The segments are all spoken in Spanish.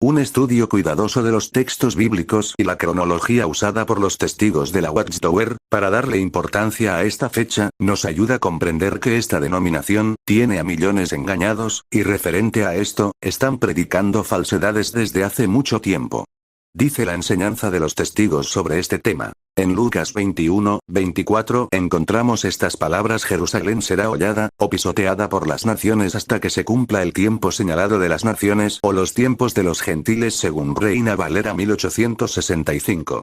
Un estudio cuidadoso de los textos bíblicos y la cronología usada por los testigos de la Watchtower, para darle importancia a esta fecha, nos ayuda a comprender que esta denominación tiene a millones engañados, y referente a esto, están predicando falsedades desde hace mucho tiempo. Dice la enseñanza de los testigos sobre este tema. En Lucas 21:24 encontramos estas palabras: Jerusalén será hollada, o pisoteada por las naciones hasta que se cumpla el tiempo señalado de las naciones o los tiempos de los gentiles, según Reina Valera 1865.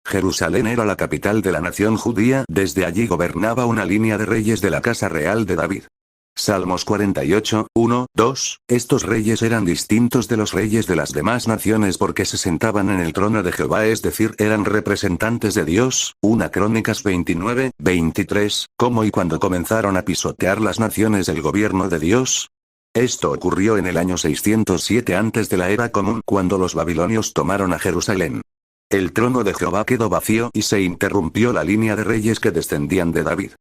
Jerusalén era la capital de la nación judía, desde allí gobernaba una línea de reyes de la casa real de David. Salmos 48:1-2, estos reyes eran distintos de los reyes de las demás naciones porque se sentaban en el trono de Jehová, es decir, eran representantes de Dios. 1 Crónicas 29:23, ¿cómo y cuándo comenzaron a pisotear las naciones el gobierno de Dios? Esto ocurrió en el año 607 antes de la era común, cuando los babilonios tomaron a Jerusalén. El trono de Jehová quedó vacío y se interrumpió la línea de reyes que descendían de David.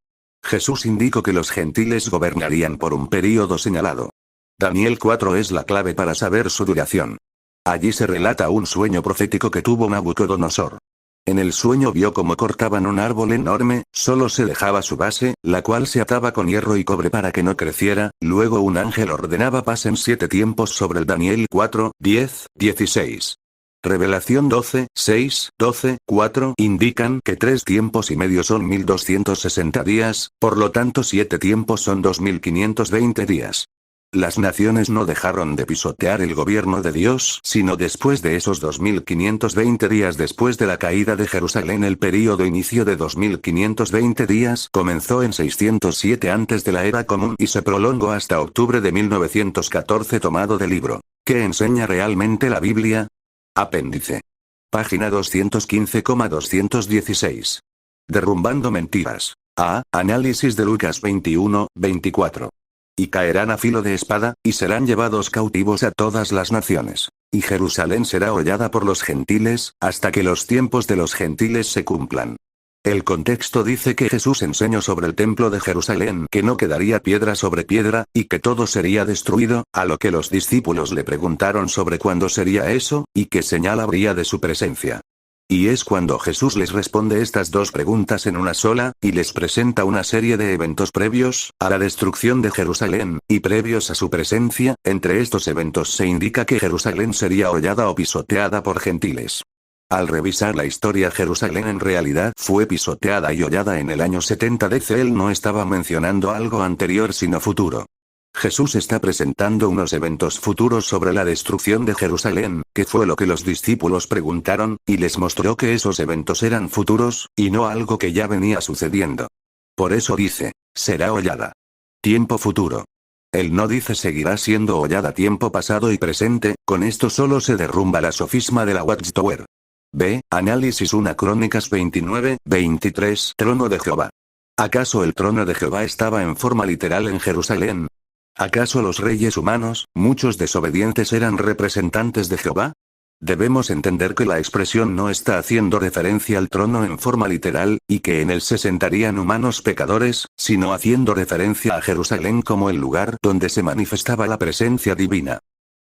Jesús indicó que los gentiles gobernarían por un período señalado. Daniel 4 es la clave para saber su duración. Allí se relata un sueño profético que tuvo Nabucodonosor. En el sueño vio cómo cortaban un árbol enorme, solo se dejaba su base, la cual se ataba con hierro y cobre para que no creciera, luego un ángel ordenaba pasen 7 tiempos sobre el. Daniel 4:10-16. Revelación 12:6-12-4 indican que 3 tiempos y medio son 1260 días, por lo tanto 7 tiempos son 2520 días. Las naciones no dejaron de pisotear el gobierno de Dios, sino después de esos 2520 días después de la caída de Jerusalén. El período inicio de 2520 días comenzó en 607 antes de la era común y se prolongó hasta octubre de 1914, tomado del libro ¿Qué enseña realmente la Biblia? Apéndice. Página 215,216. Derrumbando mentiras. A. Análisis de Lucas 21:24. Y caerán a filo de espada, y serán llevados cautivos a todas las naciones. Y Jerusalén será hollada por los gentiles, hasta que los tiempos de los gentiles se cumplan. El contexto dice que Jesús enseñó sobre el templo de Jerusalén que no quedaría piedra sobre piedra, y que todo sería destruido, a lo que los discípulos le preguntaron sobre cuándo sería eso, y qué señal habría de su presencia. Y es cuando Jesús les responde estas dos preguntas en una sola, y les presenta una serie de eventos previos a la destrucción de Jerusalén, y previos a su presencia. Entre estos eventos se indica que Jerusalén sería hollada o pisoteada por gentiles. Al revisar la historia, Jerusalén en realidad fue pisoteada y hollada en el año 70 DC. Él no estaba mencionando algo anterior sino futuro. Jesús está presentando unos eventos futuros sobre la destrucción de Jerusalén, que fue lo que los discípulos preguntaron, y les mostró que esos eventos eran futuros, y no algo que ya venía sucediendo. Por eso dice, será hollada. Tiempo futuro. Él no dice seguirá siendo hollada tiempo pasado y presente, con esto solo se derrumba la sofisma de la Watchtower. B. Análisis 1 Crónicas 29:23 Trono de Jehová. ¿Acaso el trono de Jehová estaba en forma literal en Jerusalén? ¿Acaso los reyes humanos, muchos desobedientes, eran representantes de Jehová? Debemos entender que la expresión no está haciendo referencia al trono en forma literal, y que en él se sentarían humanos pecadores, sino haciendo referencia a Jerusalén como el lugar donde se manifestaba la presencia divina.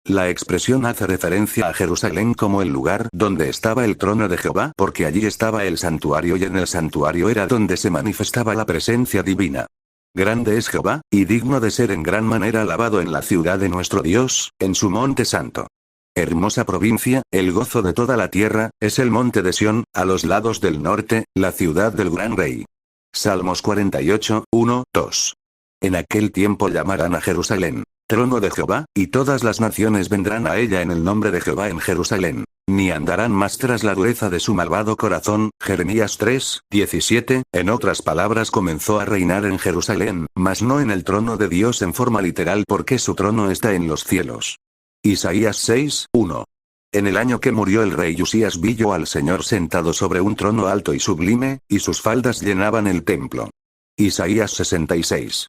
La expresión hace referencia a Jerusalén como el lugar donde estaba el trono de Jehová, porque allí estaba el santuario y en el santuario era donde se manifestaba la presencia divina. Grande es Jehová, y digno de ser en gran manera alabado en la ciudad de nuestro Dios, en su monte santo. Hermosa provincia, el gozo de toda la tierra, es el monte de Sión, a los lados del norte, la ciudad del gran rey. Salmos 48:1-2. En aquel tiempo llamarán a Jerusalén trono de Jehová, y todas las naciones vendrán a ella en el nombre de Jehová en Jerusalén. Ni andarán más tras la dureza de su malvado corazón. Jeremías 3:17. En otras palabras, comenzó a reinar en Jerusalén, mas no en el trono de Dios en forma literal, porque su trono está en los cielos. Isaías 6:1. En el año que murió el rey Usías vi yo al Señor sentado sobre un trono alto y sublime, y sus faldas llenaban el templo. Isaías 66.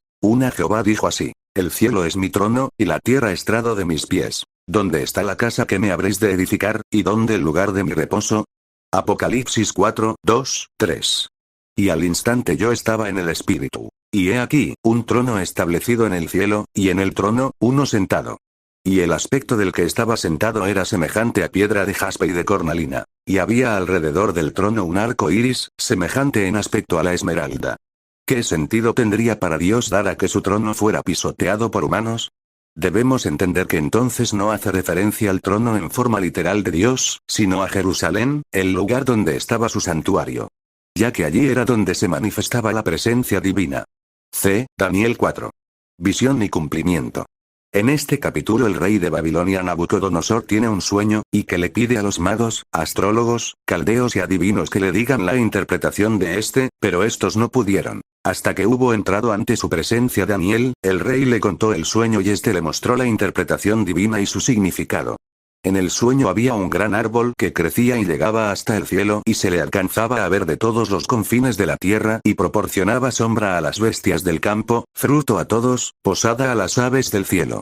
Jehová dijo así: el cielo es mi trono, y la tierra estrado de mis pies. ¿Dónde está la casa que me habréis de edificar, y dónde el lugar de mi reposo? Apocalipsis 4:2-3. Y al instante yo estaba en el espíritu. Y he aquí, un trono establecido en el cielo, y en el trono, uno sentado. Y el aspecto del que estaba sentado era semejante a piedra de jaspe y de cornalina. Y había alrededor del trono un arco iris, semejante en aspecto a la esmeralda. ¿Qué sentido tendría para Dios dar a que su trono fuera pisoteado por humanos? Debemos entender que entonces no hace referencia al trono en forma literal de Dios, sino a Jerusalén, el lugar donde estaba su santuario. Ya que allí era donde se manifestaba la presencia divina. C. Daniel 4. Visión y cumplimiento. En este capítulo el rey de Babilonia Nabucodonosor tiene un sueño, y que le pide a los magos, astrólogos, caldeos y adivinos que le digan la interpretación de este, pero estos no pudieron. Hasta que hubo entrado ante su presencia Daniel, el rey le contó el sueño y este le mostró la interpretación divina y su significado. En el sueño había un gran árbol que crecía y llegaba hasta el cielo y se le alcanzaba a ver de todos los confines de la tierra y proporcionaba sombra a las bestias del campo, fruto a todos, posada a las aves del cielo.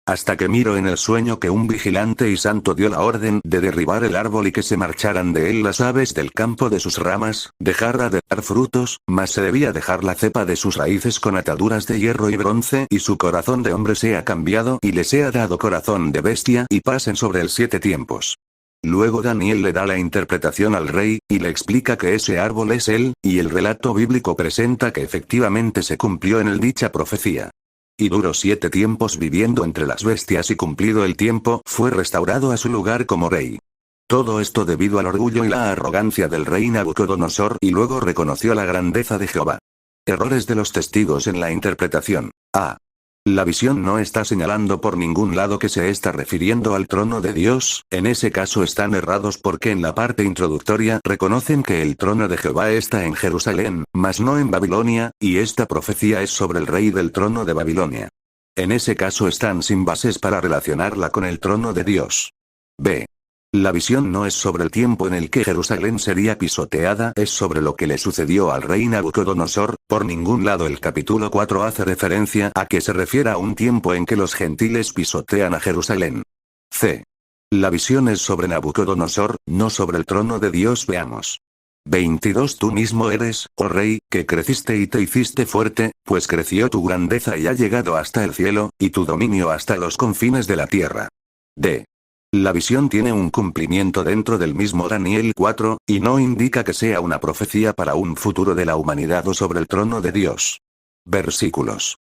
Hasta que miro en el sueño que un vigilante y santo dio la orden de derribar el árbol y que se marcharan de él las aves del campo de sus ramas, dejarla de dar frutos, mas se debía dejar la cepa de sus raíces con ataduras de hierro y bronce y su corazón de hombre sea cambiado y le sea dado corazón de bestia y pasen sobre él 7 tiempos. Luego Daniel le da la interpretación al rey, y le explica que ese árbol es él, y el relato bíblico presenta que efectivamente se cumplió en él dicha profecía. Y duró 7 tiempos viviendo entre las bestias y cumplido el tiempo fue restaurado a su lugar como rey. Todo esto debido al orgullo y la arrogancia del rey Nabucodonosor y luego reconoció la grandeza de Jehová. Errores de los testigos en la interpretación. A. La visión no está señalando por ningún lado que se está refiriendo al trono de Dios, en ese caso están errados porque en la parte introductoria reconocen que el trono de Jehová está en Jerusalén, mas no en Babilonia, y esta profecía es sobre el rey del trono de Babilonia. En ese caso están sin bases para relacionarla con el trono de Dios. B. La visión no es sobre el tiempo en el que Jerusalén sería pisoteada, es sobre lo que le sucedió al rey Nabucodonosor. Por ningún lado el capítulo 4 hace referencia a que se refiera a un tiempo en que los gentiles pisotean a Jerusalén. C. La visión es sobre Nabucodonosor, no sobre el trono de Dios. Veamos. 22 Tú mismo eres, oh rey, que creciste y te hiciste fuerte, pues creció tu grandeza y ha llegado hasta el cielo, y tu dominio hasta los confines de la tierra. D. La visión tiene un cumplimiento dentro del mismo Daniel 4, y no indica que sea una profecía para un futuro de la humanidad o sobre el trono de Dios. Versículos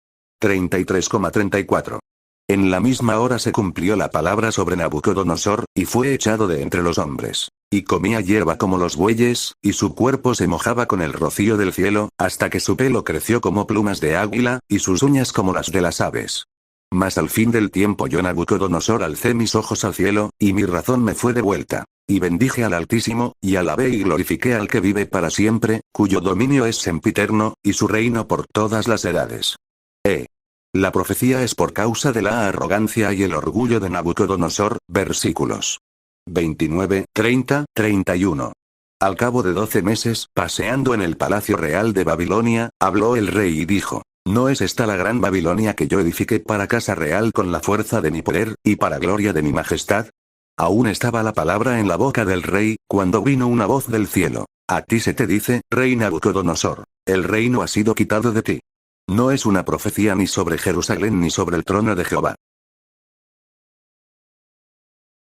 33,34. En la misma hora se cumplió la palabra sobre Nabucodonosor, y fue echado de entre los hombres. Y comía hierba como los bueyes, y su cuerpo se mojaba con el rocío del cielo, hasta que su pelo creció como plumas de águila, y sus uñas como las de las aves. Mas al fin del tiempo yo Nabucodonosor alcé mis ojos al cielo, y mi razón me fue devuelta. Y bendije al Altísimo, y alabé y glorifiqué al que vive para siempre, cuyo dominio es sempiterno, y su reino por todas las edades. La profecía es por causa de la arrogancia y el orgullo de Nabucodonosor, versículos 29, 30, 31. Al cabo de 12 meses, paseando en el palacio real de Babilonia, habló el rey y dijo: ¿No es esta la gran Babilonia que yo edifiqué para casa real con la fuerza de mi poder, y para gloria de mi majestad? Aún estaba la palabra en la boca del rey, cuando vino una voz del cielo: A ti se te dice, rey Nabucodonosor, el reino ha sido quitado de ti. No es una profecía ni sobre Jerusalén ni sobre el trono de Jehová.